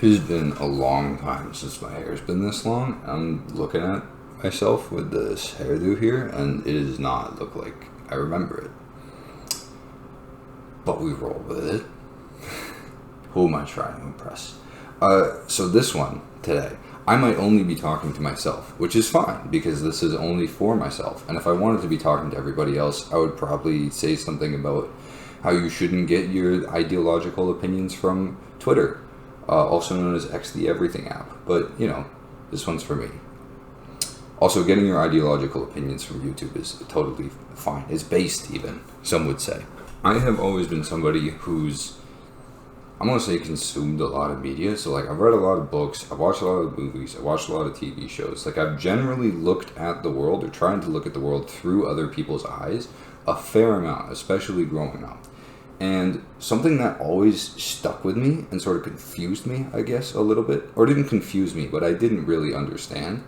It's been a long time since my hair's been this long. I'm looking at myself with this hairdo here, and it does not look like I remember it. But we roll with it. Who am I trying to impress? So this one today, I might only be talking to myself, which is fine because this is only for myself. And if I wanted to be talking to everybody else, I would probably say something about how you shouldn't get your ideological opinions from Twitter, also known as X the Everything app. But, you know, this one's for me. Also, getting your ideological opinions from YouTube is totally fine. It's based, even, some would say. I have always been somebody who's, I'm going to say, consumed a lot of media. So, like, I've read a lot of books, I've watched a lot of movies, I've watched a lot of TV shows. Like, I've generally looked at the world, or trying to look at the world through other people's eyes, a fair amount, especially growing up. And something that always stuck with me and sort of confused me, I guess, a little bit, or didn't confuse me, but I didn't really understand,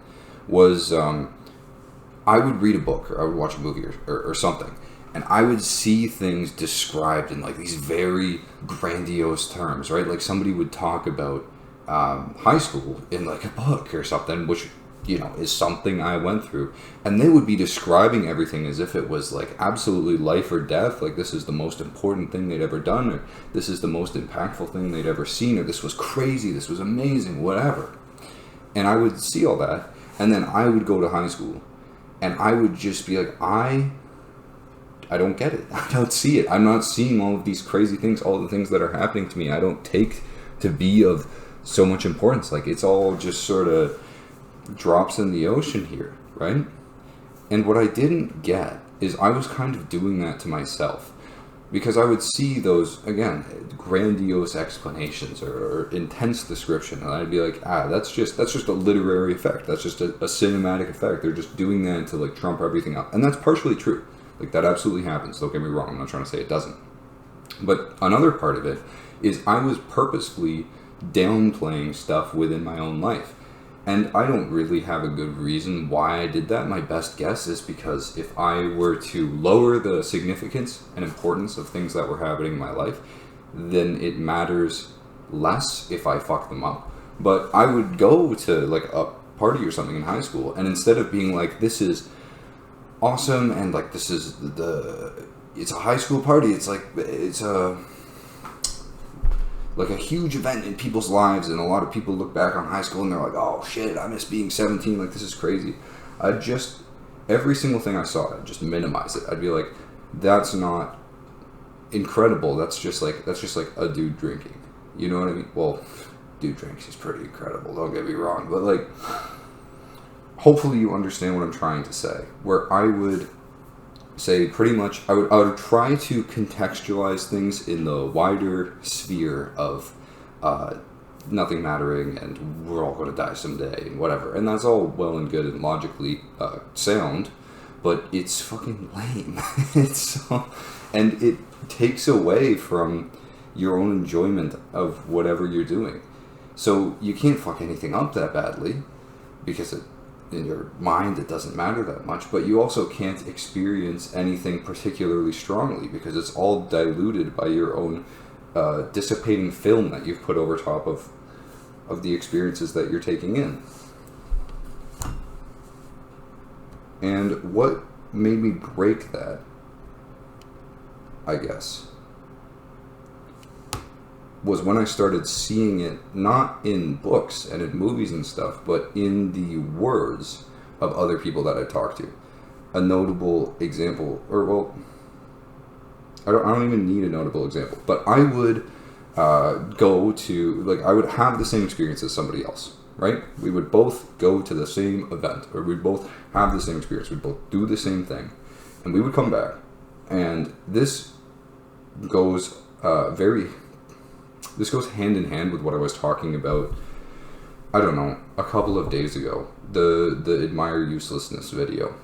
was I would read a book, or I would watch a movie or something, and I would see things described in like these very grandiose terms, right? Like somebody would talk about high school in like a book or something, which, you know, is something I went through, and they would be describing everything as if it was like absolutely life or death, like this is the most important thing they'd ever done, or this is the most impactful thing they'd ever seen, or this was crazy, this was amazing, whatever. And I would see all that, and then I would go to high school, and I would just be like, I don't get it. I don't see it. I'm not seeing all of these crazy things, all the things that are happening to me. I don't take to be of so much importance. Like, it's all just sort of drops in the ocean here, right? And what I didn't get is I was kind of doing that to myself, because I would see those, again, grandiose explanations or intense description, and I'd be like, that's just a literary effect, that's just a cinematic effect, they're just doing that to like trump everything up. And that's partially true, like that absolutely happens, don't get me wrong, I'm not trying to say it doesn't. But another part of it is I was purposefully downplaying stuff within my own life. And I don't really have a good reason why I did that. My best guess is because if I were to lower the significance and importance of things that were happening in my life, then it matters less if I fuck them up. But I would go to like a party or something in high school, and instead of being like, this is awesome, and like this is it's a high school party, it's like, it's a huge event in people's lives, and a lot of people look back on high school and they're like, oh shit, I miss being 17, like this is crazy. I'd just, every single thing I saw, I'd just minimize it. I'd be like, that's not incredible, that's just like a dude drinking. You know what I mean? Well, dude drinks is pretty incredible, don't get me wrong, but like, hopefully you understand what I'm trying to say, where I would say pretty much, I would try to contextualize things in the wider sphere of nothing mattering and we're all going to die someday and whatever. And that's all well and good and logically sound, but it's fucking lame. And it takes away from your own enjoyment of whatever you're doing. So you can't fuck anything up that badly, because in your mind it doesn't matter that much, but you also can't experience anything particularly strongly because it's all diluted by your own dissipating film that you've put over top of the experiences that you're taking in. And what made me break that, I guess, was when I started seeing it not in books and in movies and stuff, but in the words of other people that I talked to. A notable example, or well, I don't even need a notable example, but I would go to, like, I would have the same experience as somebody else, right? We would both go to the same event, or we'd both have the same experience, we'd both do the same thing, and we would come back, and this goes This goes hand in hand with what I was talking about, I don't know, a couple of days ago, the Admire Uselessness video.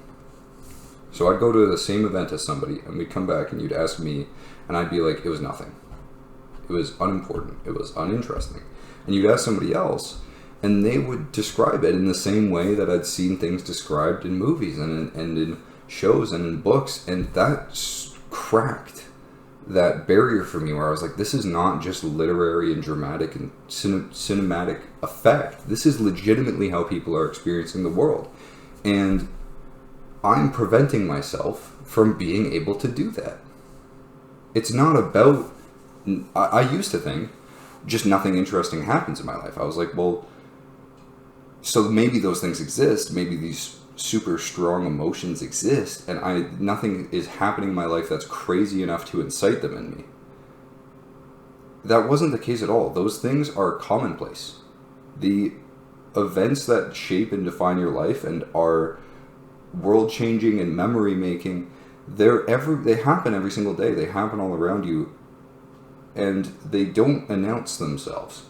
So I'd go to the same event as somebody, and we'd come back, and you'd ask me, and I'd be like, it was nothing. It was unimportant. It was uninteresting. And you'd ask somebody else, and they would describe it in the same way that I'd seen things described in movies and in shows and in books, and that cracked that barrier for me where I was like, this is not just literary and dramatic and cinematic effect. This is legitimately how people are experiencing the world. And I'm preventing myself from being able to do that. It's not about... I used to think just nothing interesting happens in my life. I was like, well, so maybe those things exist. Maybe these super strong emotions exist, and nothing is happening in my life that's crazy enough to incite them in me. That wasn't the case at all. Those things are commonplace. The events that shape and define your life and are world-changing and memory-making, they happen every single day. They happen all around you, and they don't announce themselves.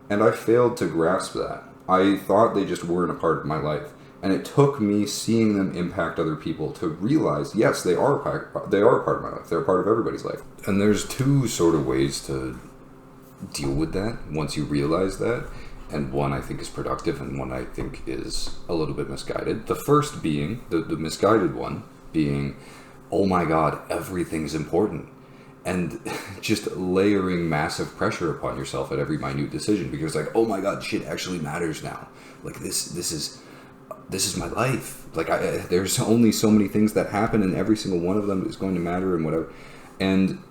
And I failed to grasp that. I thought they just weren't a part of my life. And it took me seeing them impact other people to realize, yes, they are a part of my life. They're a part of everybody's life. And there's two sort of ways to deal with that once you realize that. And one I think is productive, and one I think is a little bit misguided. The first being, the misguided one, being, oh my God, everything's important. And just layering massive pressure upon yourself at every minute decision, because like, oh my God, shit actually matters now. Like this is my life. Like there's only so many things that happen, and every single one of them is going to matter and whatever. And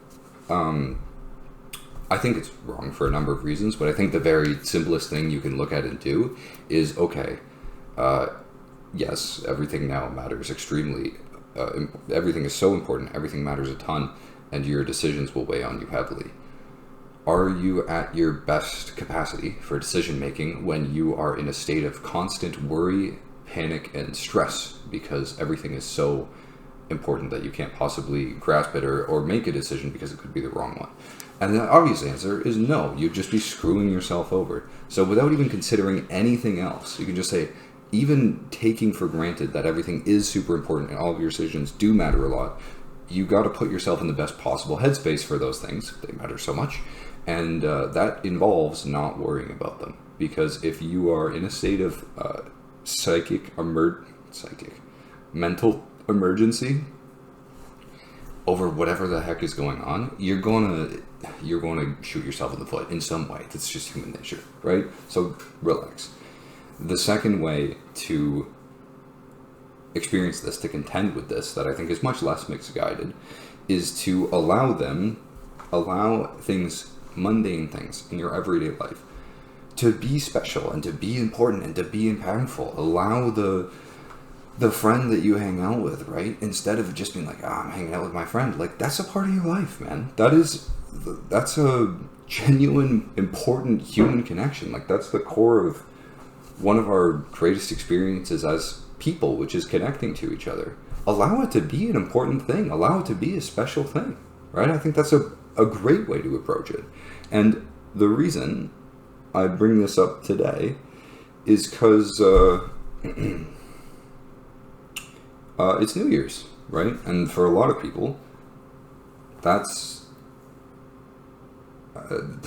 I think it's wrong for a number of reasons, but I think the very simplest thing you can look at and do is, okay, yes, everything now matters extremely. Everything is so important. Everything matters a ton. And your decisions will weigh on you heavily. Are you at your best capacity for decision making when you are in a state of constant worry, panic, and stress because everything is so important that you can't possibly grasp it or make a decision because it could be the wrong one? And the obvious answer is no. You'd just be screwing yourself over. So without even considering anything else, you can just say, even taking for granted that everything is super important and all of your decisions do matter a lot, you got to put yourself in the best possible headspace for those things. They matter so much. And that involves not worrying about them. Because if you are in a state of mental emergency over whatever the heck is going on, you're going to shoot yourself in the foot in some way. That's just human nature, right? So relax. The second way to experience this, to contend with this, that I think is much less misguided, is to allow things, mundane things in your everyday life, to be special and to be important and to be impactful. Allow the friend that you hang out with, right? Instead of just being like, I'm hanging out with my friend. Like, that's a part of your life, man. That's a genuine, important human connection. Like, that's the core of one of our greatest experiences as people, which is connecting to each other. Allow it to be an important thing. Allow it to be a special thing, right? I think that's a great way to approach it. And the reason I bring this up today is because it's New Year's, right? And for a lot of people, that's an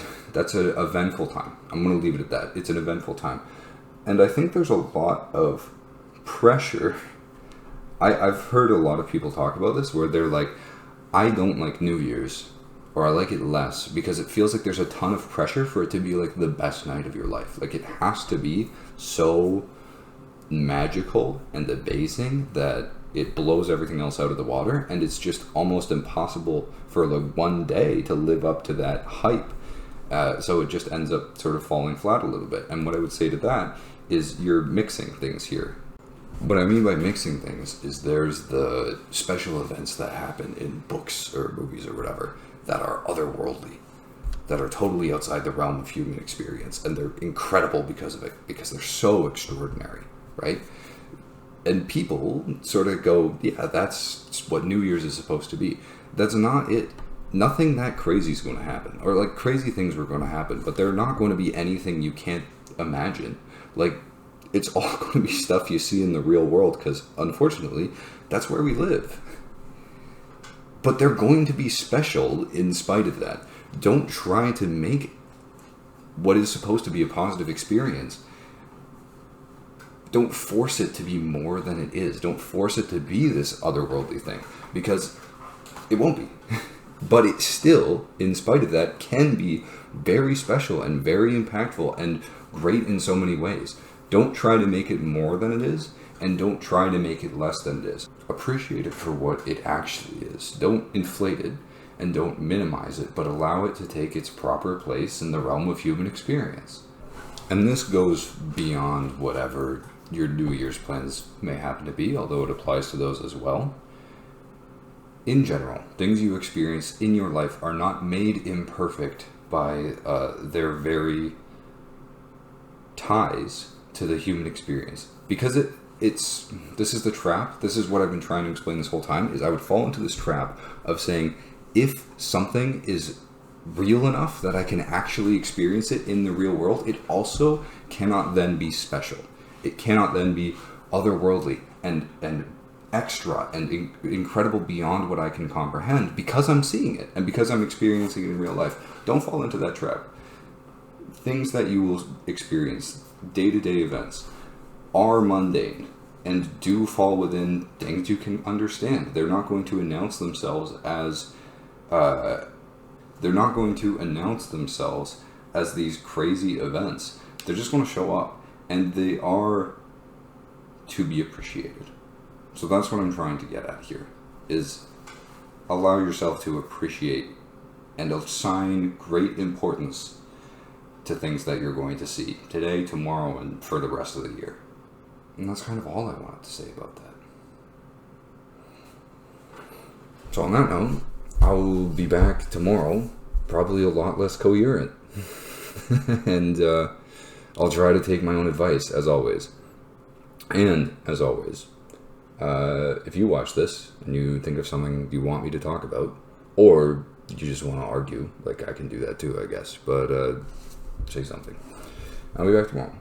eventful time. I'm going to leave it at that. It's an eventful time. And I think there's a lot of pressure. I've heard a lot of people talk about this where they're like, I don't like New Year's, or I like it less because it feels like there's a ton of pressure for it to be like the best night of your life. Like, it has to be so magical and amazing that it blows everything else out of the water, and it's just almost impossible for like one day to live up to that hype. So it just ends up sort of falling flat a little bit. And what I would say to that is you're mixing things here. What I mean by mixing things is there's the special events that happen in books or movies or whatever that are otherworldly, that are totally outside the realm of human experience, and they're incredible because of it, because they're so extraordinary, right? And people sort of go, yeah, that's what New Year's is supposed to be. That's not it. Nothing that crazy is going to happen. Or like, crazy things were going to happen, but they're not going to be anything you can't imagine. Like, it's all going to be stuff you see in the real world, because unfortunately, that's where we live. But they're going to be special in spite of that. Don't try to make what is supposed to be a positive experience. Don't force it to be more than it is. Don't force it to be this otherworldly thing. Because It won't be. But it still, in spite of that, can be very special and very impactful and great in so many ways. Don't try to make it more than it is, and don't try to make it less than it is. Appreciate it for what it actually is. Don't inflate it, and don't minimize it, but allow it to take its proper place in the realm of human experience. And this goes beyond whatever your New Year's plans may happen to be, although it applies to those as well. In general, things you experience in your life are not made imperfect by their very ties to the human experience. Because this is the trap, this is what I've been trying to explain this whole time, is I would fall into this trap of saying, if something is real enough that I can actually experience it in the real world, it also cannot then be special. It cannot then be otherworldly and extra and incredible beyond what I can comprehend, because I'm seeing it and because I'm experiencing it in real life. Don't fall into that trap. Things that you will experience, day-to-day events, are mundane and do fall within things you can understand. They're not going to announce themselves as these crazy events. They're just going to show up, and they are to be appreciated. So that's what I'm trying to get at here, is allow yourself to appreciate and assign great importance to things that you're going to see today, tomorrow, and for the rest of the year. And that's kind of all I wanted to say about that. So on that note, I'll be back tomorrow, probably a lot less coherent. And I'll try to take my own advice, as always. And, as always, if you watch this and you think of something you want me to talk about, or you just want to argue, like I can do that too, I guess, but say something. I'll be back tomorrow.